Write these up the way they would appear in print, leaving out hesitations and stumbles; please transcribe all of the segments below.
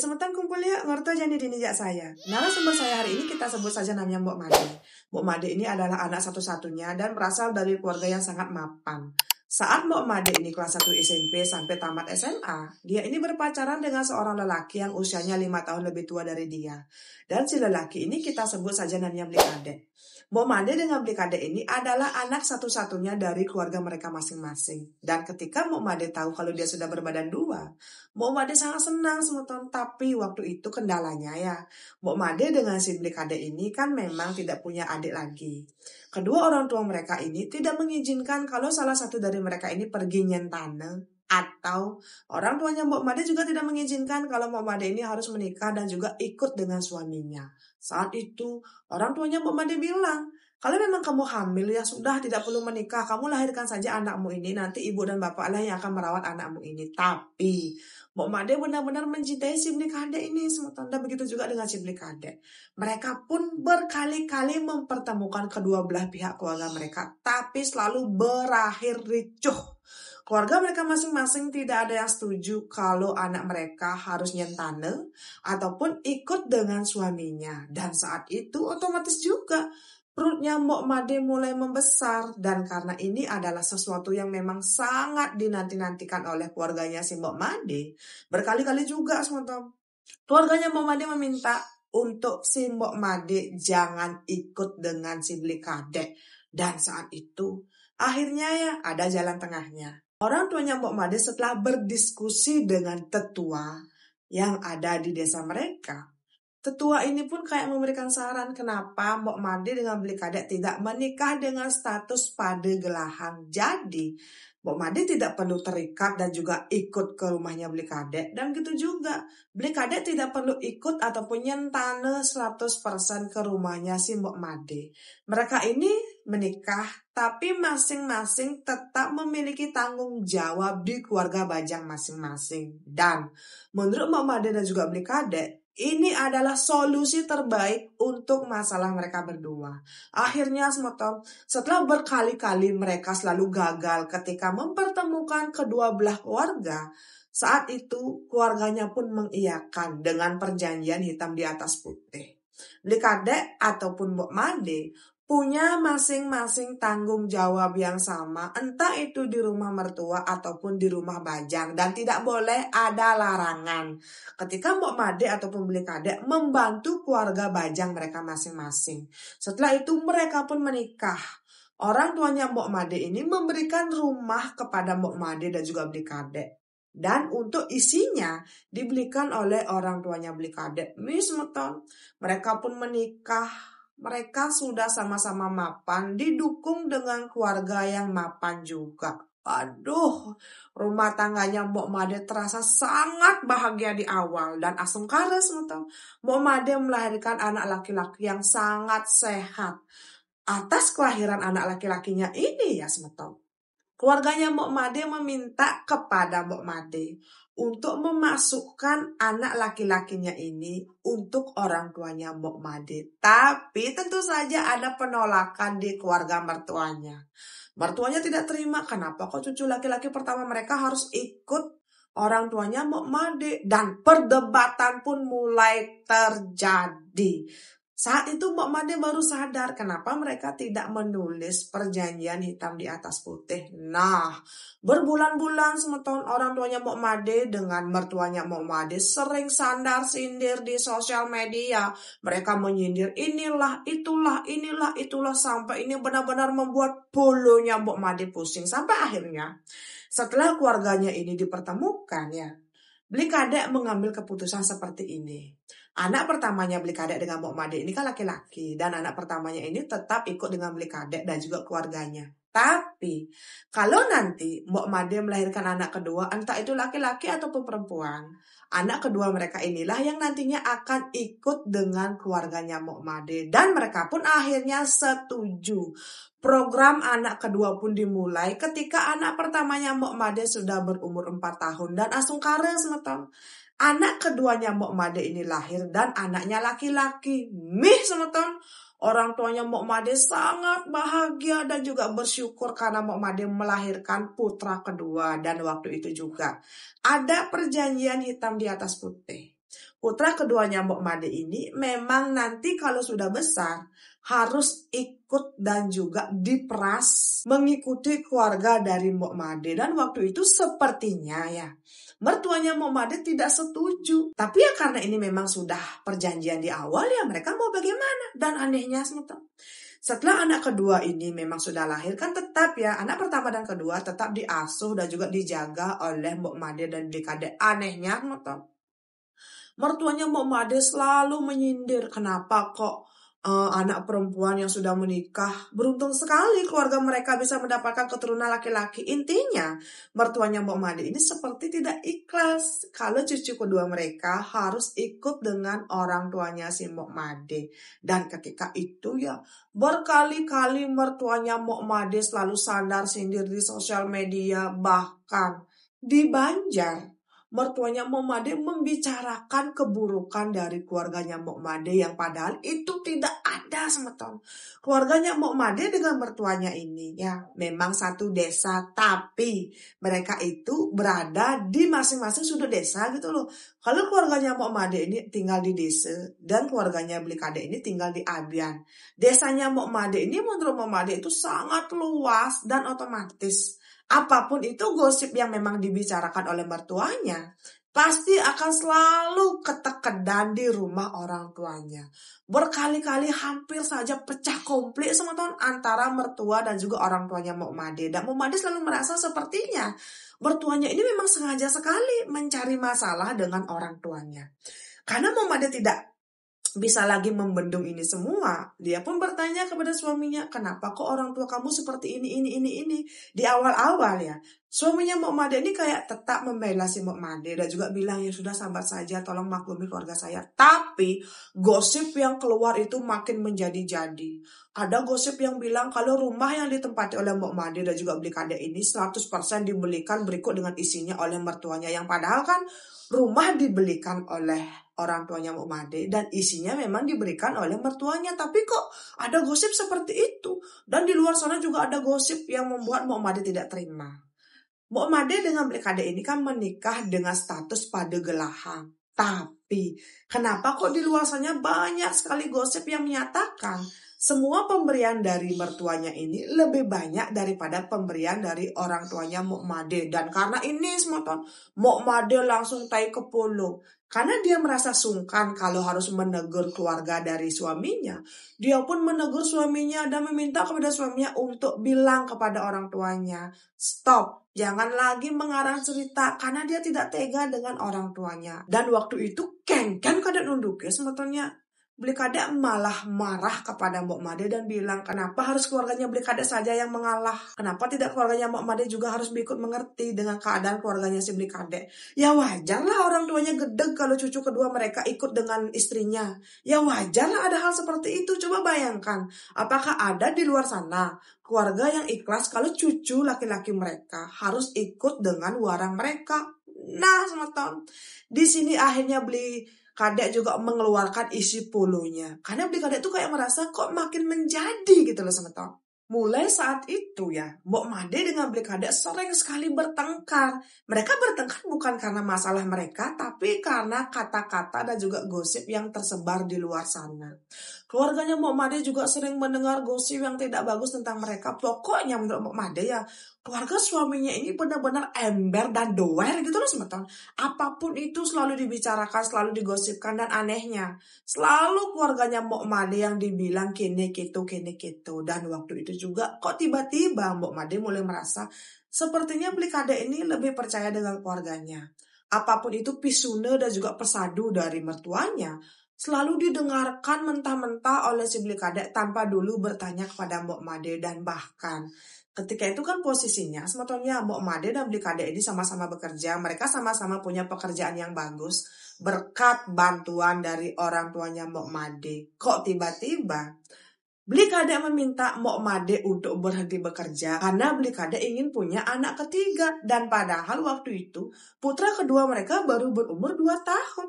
semetan kumpul ya, ngerti aja nih dinijak saya. Narasumber saya hari ini kita sebut saja namanya Mbok Made. Mbok Made ini adalah anak satu-satunya dan berasal dari keluarga yang sangat mapan. Saat Mbok Made ini kelas 1 SMP sampai tamat SMA, dia ini berpacaran dengan seorang lelaki yang usianya 5 tahun lebih tua dari dia. Dan si lelaki ini kita sebut saja namanya Blik Ade. Mbok Made dengan Blik Ade ini adalah anak satu-satunya dari keluarga mereka masing-masing. Dan ketika Mbok Made tahu kalau dia sudah berbadan dua, Mbok Made sangat senang semeton. Tapi waktu itu kendalanya ya, Mbok Made dengan si Blik Ade ini kan memang tidak punya adik lagi. Kedua orang tua mereka ini tidak mengizinkan kalau salah satu dari mereka ini pergi nyentane. Atau orang tuanya Mbok Made juga tidak mengizinkan kalau Mbok Made ini harus menikah dan juga ikut dengan suaminya. Saat itu orang tuanya Mbok Made bilang, kalau memang kamu hamil ya sudah tidak perlu menikah, kamu lahirkan saja anakmu ini, nanti ibu dan bapak lah yang akan merawat anakmu ini. Tapi Mbok Made benar-benar mencintai si Blik Ade ini, sementara begitu juga dengan si Blik Ade. Mereka pun berkali-kali mempertemukan kedua belah pihak keluarga mereka, tapi selalu berakhir ricuh. Keluarga mereka masing-masing tidak ada yang setuju kalau anak mereka harus nyentane ataupun ikut dengan suaminya. Dan saat itu otomatis juga perutnya Mbok Made mulai membesar. Dan karena ini adalah sesuatu yang memang sangat dinanti-nantikan oleh keluarganya si Mbok Made, berkali-kali juga keluarganya Mbok Made meminta untuk si Mbok Made jangan ikut dengan si Blik Ade. Dan saat itu akhirnya ya ada jalan tengahnya. Orang tuanya Mbok Made setelah berdiskusi dengan tetua yang ada di desa mereka, tetua ini pun kayak memberikan saran kenapa Mbok Made dengan Blik Ade tidak menikah dengan status padegelahan. Jadi Mbok Made tidak perlu terikat dan juga ikut ke rumahnya Blik Ade. Dan gitu juga Blik Ade tidak perlu ikut ataupun nyentane 100% ke rumahnya si Mbok Made. Mereka ini menikah tapi masing-masing tetap memiliki tanggung jawab di keluarga Bajang masing-masing. Dan menurut Mbok Made dan juga Blik Ade, ini adalah solusi terbaik untuk masalah mereka berdua. Akhirnya setelah berkali-kali mereka selalu gagal ketika mempertemukan kedua belah keluarga, saat itu keluarganya pun mengiyakan dengan perjanjian hitam di atas putih. Blik Ade ataupun Mbok Made punya masing-masing tanggung jawab yang sama, entah itu di rumah mertua ataupun di rumah Bajang, dan tidak boleh ada larangan ketika Mbok Made ataupun Blik Ade membantu keluarga Bajang mereka masing-masing. Setelah itu mereka pun menikah. Orang tuanya Mbok Made ini memberikan rumah kepada Mbok Made dan juga Blik Ade. Dan untuk isinya dibelikan oleh orang tuanya Blik Ade. Mereka pun menikah. Mereka sudah sama-sama mapan, didukung dengan keluarga yang mapan juga. Aduh, rumah tangganya Mbok Made terasa sangat bahagia di awal. Dan asungkara Mbok Made melahirkan anak laki-laki yang sangat sehat. Atas kelahiran anak laki-lakinya ini ya keluarganya Mbok Made meminta kepada Mbok Made untuk memasukkan anak laki-lakinya ini untuk orang tuanya Mbok Made. Tapi tentu saja ada penolakan di keluarga mertuanya. Mertuanya tidak terima, kenapa kok cucu laki-laki pertama mereka harus ikut orang tuanya Mbok Made. Dan perdebatan pun mulai terjadi. Saat itu Mbok Made baru sadar kenapa mereka tidak menulis perjanjian hitam di atas putih. Nah, berbulan-bulan orang tuanya Mbok Made dengan mertuanya Mbok Made sering sandar sindir di sosial media. Mereka menyindir inilah, itulah, sampai ini benar-benar membuat bulunya Mbok Made pusing. Sampai akhirnya setelah keluarganya ini dipertemukan ya, Blik Ade mengambil keputusan seperti ini. Anak pertamanya Blik Ade dengan Mbok Made ini kan laki-laki. Dan anak pertamanya ini tetap ikut dengan Blik Ade dan juga keluarganya. Tapi kalau nanti Mbok Made melahirkan anak kedua, entah itu laki-laki ataupun perempuan, anak kedua mereka inilah yang nantinya akan ikut dengan keluarganya Mbok Made. Dan mereka pun akhirnya setuju. Program anak kedua pun dimulai ketika anak pertamanya Mbok Made sudah berumur 4 tahun. Dan asungkara anak keduanya Mbok Made ini lahir dan anaknya laki-laki. Orang tuanya Mbok Made sangat bahagia dan juga bersyukur karena Mbok Made melahirkan putra kedua. Dan waktu itu juga ada perjanjian hitam di atas putih. Putra keduanya Mbok Made ini memang nanti kalau sudah besar harus ikut dan juga diperas mengikuti keluarga dari Mbok Made. Dan waktu itu sepertinya ya mertuanya Mbok Made tidak setuju. Tapi ya karena ini memang sudah perjanjian di awal ya mereka mau bagaimana. Dan anehnya setelah anak kedua ini memang sudah lahir kan tetap ya anak pertama dan kedua tetap diasuh dan juga dijaga oleh Mbok Made dan Blikade. Anehnya mertuanya Mbok Made selalu menyindir kenapa kok anak perempuan yang sudah menikah beruntung sekali keluarga mereka bisa mendapatkan keturunan laki-laki. Intinya mertuanya Mbok Made ini seperti tidak ikhlas kalau cucu kedua mereka harus ikut dengan orang tuanya si Mbok Made. Dan ketika itu ya berkali-kali mertuanya Mbok Made selalu sandar sindir di sosial media, bahkan di Banjar. Mertuanya Mbok Made membicarakan keburukan dari keluarganya Mbok Made yang padahal itu tidak ada semeton. Keluarganya Mbok Made dengan mertuanya ini ya memang satu desa tapi mereka itu berada di masing-masing sudut desa gitu loh. Kalau keluarganya Mbok Made ini tinggal di desa dan keluarganya Blikade ini tinggal di Abian. Desanya Mbok Made ini menurut Mbok Made itu sangat luas dan otomatis apapun itu gosip yang memang dibicarakan oleh mertuanya, pasti akan selalu ketekedan di rumah orang tuanya. Berkali-kali hampir saja pecah konflik semeton antara mertua dan juga orang tuanya Mbok Made. Dan Mbok Made selalu merasa sepertinya mertuanya ini memang sengaja sekali mencari masalah dengan orang tuanya. Karena Mbok Made tidak bisa lagi membendung ini semua. Dia pun bertanya kepada suaminya, kenapa kok orang tua kamu seperti ini. Di awal-awal ya, suaminya Mbok Made ini kayak tetap membela si Mbok Made dan juga bilang ya sudah sabar saja, tolong maklumi keluarga saya. Tapi gosip yang keluar itu makin menjadi-jadi. Ada gosip yang bilang kalau rumah yang ditempati oleh Mbok Made dan juga Blikade ini 100% dibelikan berikut dengan isinya oleh mertuanya. Yang padahal kan rumah dibelikan oleh orang tuanya Mbok Made dan isinya memang diberikan oleh mertuanya. Tapi kok ada gosip seperti itu? Dan di luar sana juga ada gosip yang membuat Mbok Made tidak terima. Mbok Made dengan Blikade ini kan menikah dengan status padegelahan. Tapi kenapa kok di luar sana banyak sekali gosip yang menyatakan semua pemberian dari mertuanya ini lebih banyak daripada pemberian dari orang tuanya Mbok Made. Dan karena ini semeton, Mbok Made langsung tai ke polo. Karena dia merasa sungkan kalau harus menegur keluarga dari suaminya. Dia pun menegur suaminya dan meminta kepada suaminya untuk bilang kepada orang tuanya, stop, jangan lagi mengarang cerita karena dia tidak tega dengan orang tuanya. Dan waktu itu Ken kada nunduk ya sebetulnya. Blikade malah marah kepada Mbok Made dan bilang kenapa harus keluarganya Blikade saja yang mengalah. Kenapa tidak keluarganya Mbok Made juga harus ikut mengerti dengan keadaan keluarganya si Blikade. Ya wajarlah orang tuanya gedeg kalau cucu kedua mereka ikut dengan istrinya. Ya wajarlah ada hal seperti itu. Coba bayangkan apakah ada di luar sana keluarga yang ikhlas kalau cucu laki-laki mereka harus ikut dengan warang mereka. Nah semeton, di sini akhirnya Blikade juga mengeluarkan isi polonya. Karena Blikade itu kayak merasa kok makin menjadi gitu loh semeton. Mulai saat itu ya, Mbok Made dengan Blikade sering sekali bertengkar. Mereka bertengkar bukan karena masalah mereka, tapi karena kata-kata dan juga gosip yang tersebar di luar sana. Keluarganya Mbok Made juga sering mendengar gosip yang tidak bagus tentang mereka. Pokoknya menurut Mbok Made ya, keluarga suaminya ini benar-benar ember dan doer gitu loh semeton. Apapun itu selalu dibicarakan, selalu digosipkan dan anehnya selalu keluarganya Mbok Made yang dibilang kene gitu. Dan waktu itu juga kok tiba-tiba Mbok Made mulai merasa sepertinya Blikade ini lebih percaya dengan keluarganya. Apapun itu pisune dan juga pesadu dari mertuanya selalu didengarkan mentah-mentah oleh si Blikade tanpa dulu bertanya kepada Mbok Made. Dan bahkan ketika itu kan posisinya sebetulnya Mbok Made dan Blikade ini sama-sama bekerja. Mereka sama-sama punya pekerjaan yang bagus berkat bantuan dari orang tuanya Mbok Made. Kok tiba-tiba Blikade meminta Mbok Made untuk berhenti bekerja karena Blikade ingin punya anak ketiga. Dan padahal waktu itu putra kedua mereka baru berumur 2 tahun.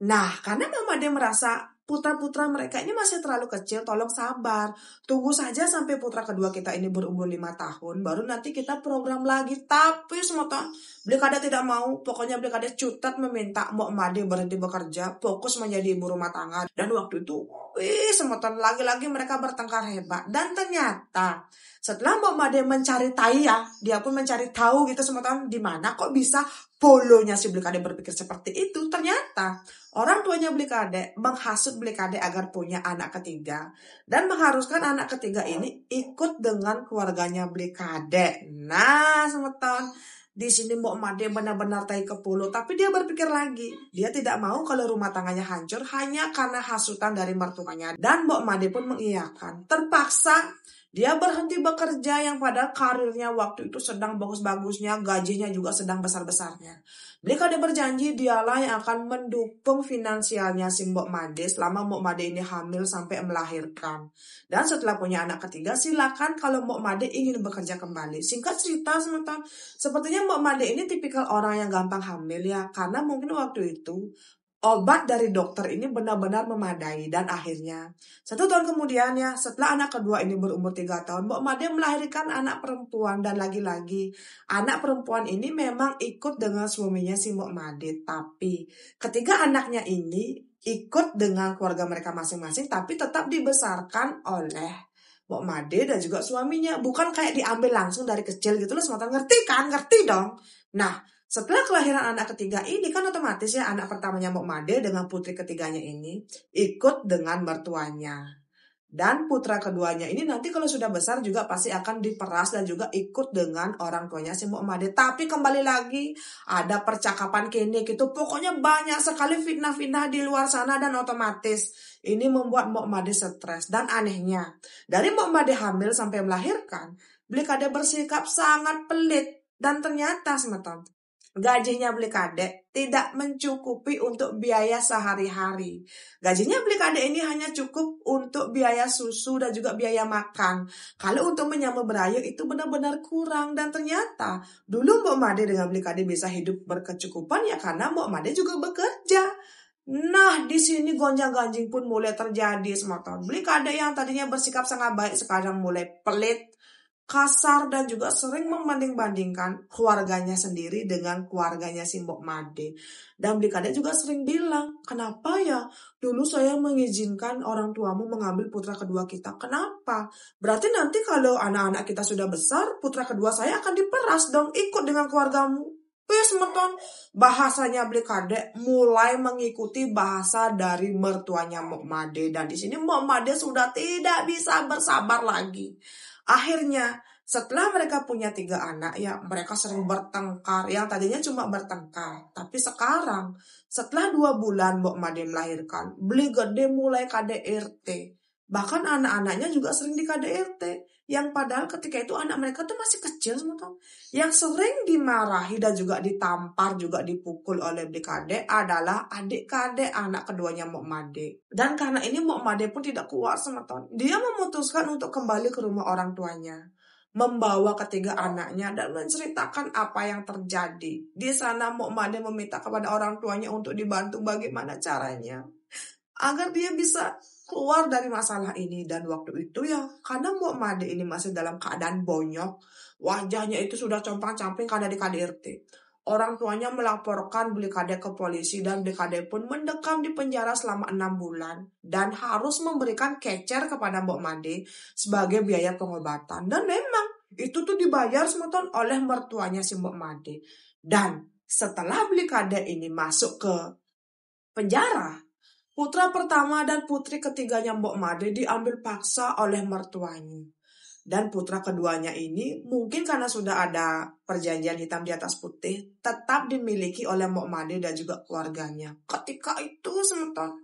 Nah, karena Mbok Made merasa putra-putra mereka ini masih terlalu kecil, tolong sabar. Tunggu saja sampai putra kedua kita ini berumur 5 tahun, baru nanti kita program lagi. Tapi semata Blikade tidak mau, pokoknya Blikade cutat meminta Mbok Made berhenti bekerja, fokus menjadi ibu rumah tangga. Dan waktu itu, semata lagi-lagi mereka bertengkar hebat. Dan ternyata setelah Mbok Made mencari tahu ya, dia pun mencari tahu gitu semata di mana kok bisa bolonya si Blikade berpikir seperti itu. Ternyata orang tuanya Blikade menghasut Blikade agar punya anak ketiga dan mengharuskan anak ketiga ini ikut dengan keluarganya Blikade. Nah, semeton, di sini Mbok Made benar-benar tai ke pulu, tapi dia berpikir lagi. Dia tidak mau kalau rumah tangganya hancur hanya karena hasutan dari mertuanya. Dan Mbok Made pun mengiyakan. Terpaksa dia berhenti bekerja yang padahal karirnya waktu itu sedang bagus-bagusnya, gajinya juga sedang besar-besarnya. Blikade berjanji dialah yang akan mendukung finansialnya si Mbok Made selama Mbok Made ini hamil sampai melahirkan. Dan setelah punya anak ketiga, silakan kalau Mbok Made ingin bekerja kembali. Singkat cerita, sepertinya Mbok Made ini tipikal orang yang gampang hamil ya, karena mungkin waktu itu obat dari dokter ini benar-benar memadai. Dan akhirnya 1 tahun kemudian ya, setelah anak kedua ini berumur 3 tahun, Mbok Made melahirkan anak perempuan. Dan lagi-lagi anak perempuan ini memang ikut dengan suaminya si Mbok Made. Tapi ketika anaknya ini ikut dengan keluarga mereka masing-masing, tapi tetap dibesarkan oleh Mbok Made dan juga suaminya. Bukan kayak diambil langsung dari kecil gitu loh, semata ngerti kan? Ngerti dong. Nah, setelah kelahiran anak ketiga ini kan otomatis ya anak pertamanya Mbok Made dengan putri ketiganya ini ikut dengan mertuanya. Dan putra keduanya ini nanti kalau sudah besar juga pasti akan diperas dan juga ikut dengan orang tuanya si Mbok Made. Tapi kembali lagi ada percakapan kini gitu. Pokoknya banyak sekali fitnah-fitnah di luar sana dan otomatis ini membuat Mbok Made stres. Dan anehnya dari Mbok Made hamil sampai melahirkan, Blikade bersikap sangat pelit. Dan ternyata semeton, gajinya Blikade tidak mencukupi untuk biaya sehari-hari. Gajinya Blikade ini hanya cukup untuk biaya susu dan juga biaya makan. Kalau untuk menyambut beraya itu benar-benar kurang. Dan ternyata dulu Mbok Made dengan Blikade bisa hidup berkecukupan ya karena Mbok Made juga bekerja. Nah, di sini gonjang-ganjing pun mulai terjadi semeton. Blikade yang tadinya bersikap sangat baik sekarang mulai pelit, kasar, dan juga sering membanding-bandingkan keluarganya sendiri dengan keluarganya si Mbok Made. Dan Blikade juga sering bilang, kenapa ya dulu saya mengizinkan orang tuamu mengambil putra kedua kita? Kenapa? Berarti nanti kalau anak-anak kita sudah besar, putra kedua saya akan diperas dong, ikut dengan keluargamu. Semeton, bahasanya Blikade mulai mengikuti bahasa dari mertuanya Mbok Made. Dan di sini Mbok Made sudah tidak bisa bersabar lagi. Akhirnya setelah mereka punya 3 anak ya mereka sering bertengkar. Yang tadinya cuma bertengkar, tapi sekarang setelah 2 bulan Mbok Made melahirkan, Blikade mulai KDRT. Bahkan anak-anaknya juga sering di KDRT. Yang padahal ketika itu anak mereka tuh masih kecil semua. Yang sering dimarahi dan juga ditampar, juga dipukul oleh Blikade adalah adik-adik anak keduanya Mbok Made. Dan karena ini Mbok Made pun tidak kuat semeton. Dia memutuskan untuk kembali ke rumah orang tuanya, membawa ketiga anaknya dan menceritakan apa yang terjadi. Di sana Mbok Made meminta kepada orang tuanya untuk dibantu bagaimana caranya agar dia bisa keluar dari masalah ini. Dan waktu itu ya, karena Mbok Made ini masih dalam keadaan bonyok, wajahnya itu sudah compang-camping karena di KDRT. Orang tuanya melaporkan Blikade ke polisi dan Blikade pun mendekam di penjara selama 6 bulan dan harus memberikan kecer kepada Mbok Made sebagai biaya pengobatan. Dan memang itu tuh dibayar semeton oleh mertuanya si Mbok Made. Dan setelah Blikade ini masuk ke penjara, putra pertama dan putri ketiganya Mbok Made diambil paksa oleh mertuanya. Dan putra keduanya ini mungkin karena sudah ada perjanjian hitam di atas putih, tetap dimiliki oleh Mbok Made dan juga keluarganya. Ketika itu semeton,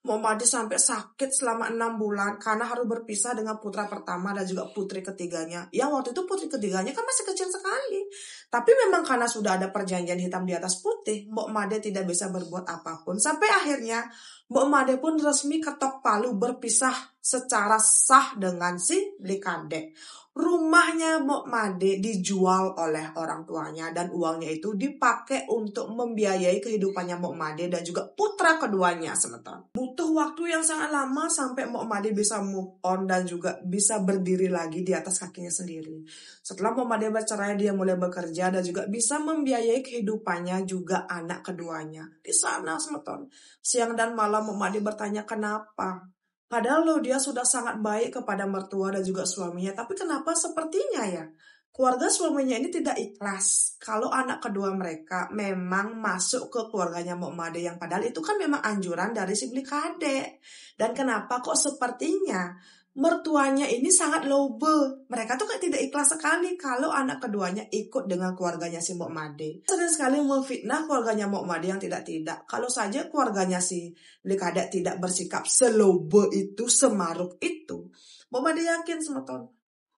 Mbok Made sampai sakit selama 6 bulan karena harus berpisah dengan putra pertama dan juga putri ketiganya. Yang waktu itu putri ketiganya kan masih kecil sekali. Tapi memang karena sudah ada perjanjian hitam di atas putih, Mbok Made tidak bisa berbuat apapun. Sampai akhirnya Mbok Made pun resmi ketok palu berpisah secara sah dengan si Blikade. Rumahnya Mok Made dijual oleh orang tuanya dan uangnya itu dipakai untuk membiayai kehidupannya Mok Made dan juga putra keduanya sementara. Butuh waktu yang sangat lama sampai Mok Made bisa move on dan juga bisa berdiri lagi di atas kakinya sendiri. Setelah Mok Made bercerai, dia mulai bekerja dan juga bisa membiayai kehidupannya juga anak keduanya. Di sana sementara. Siang dan malam Mok Made bertanya kenapa. Padahal loh dia sudah sangat baik kepada mertua dan juga suaminya. Tapi kenapa sepertinya ya keluarga suaminya ini tidak ikhlas kalau anak kedua mereka memang masuk ke keluarganya Mok Made yang padahal itu kan memang anjuran dari si Blikade. Dan kenapa kok sepertinya mertuanya ini sangat lobe. Mereka tuh kayak tidak ikhlas sekali kalau anak keduanya ikut dengan keluarganya si Mok Made. Sering sekali memfitnah keluarganya Mok Made yang tidak-tidak. Kalau saja keluarganya si Blikade tidak bersikap selobe itu, semaruk itu, Mok Made yakin semeton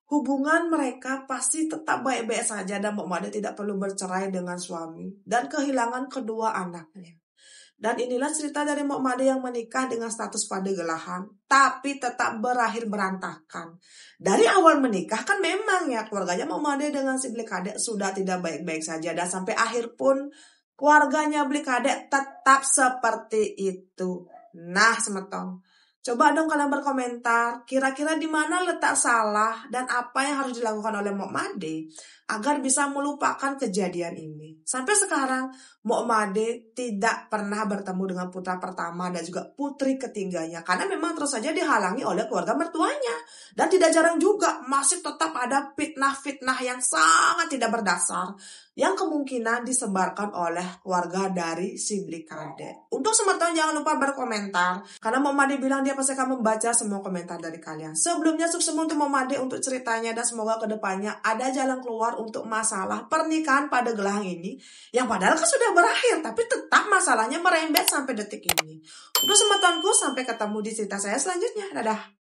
hubungan mereka pasti tetap baik-baik saja dan Mok Made tidak perlu bercerai dengan suami dan kehilangan kedua anaknya. Dan inilah cerita dari Mok Made yang menikah dengan status padegelahan, tapi tetap berakhir berantakan. Dari awal menikah kan memang ya keluarganya Mok Made dengan si Blikade sudah tidak baik-baik saja. Dan sampai akhir pun keluarganya Blikade tetap seperti itu. Nah semetong, coba dong kalian berkomentar, kira-kira di mana letak salah dan apa yang harus dilakukan oleh Mok Made agar bisa melupakan kejadian ini. Sampai sekarang, Mok Made tidak pernah bertemu dengan putra pertama dan juga putri ketiganya. Karena memang terus saja dihalangi oleh keluarga mertuanya. Dan tidak jarang juga masih tetap ada fitnah-fitnah yang sangat tidak berdasar. Yang kemungkinan disebarkan oleh keluarga dari si Blikade. Untuk sementara jangan lupa berkomentar. Karena Mok Made bilang dia pasti akan membaca semua komentar dari kalian. Sebelumnya sukses untuk Mok Made untuk ceritanya dan semoga kedepannya ada jalan keluar untuk masalah pernikahan padegelahan ini yang padahal kan sudah berakhir tapi tetap masalahnya merembet sampai detik ini. Untuk semetonku sampai ketemu di cerita saya selanjutnya. Dadah.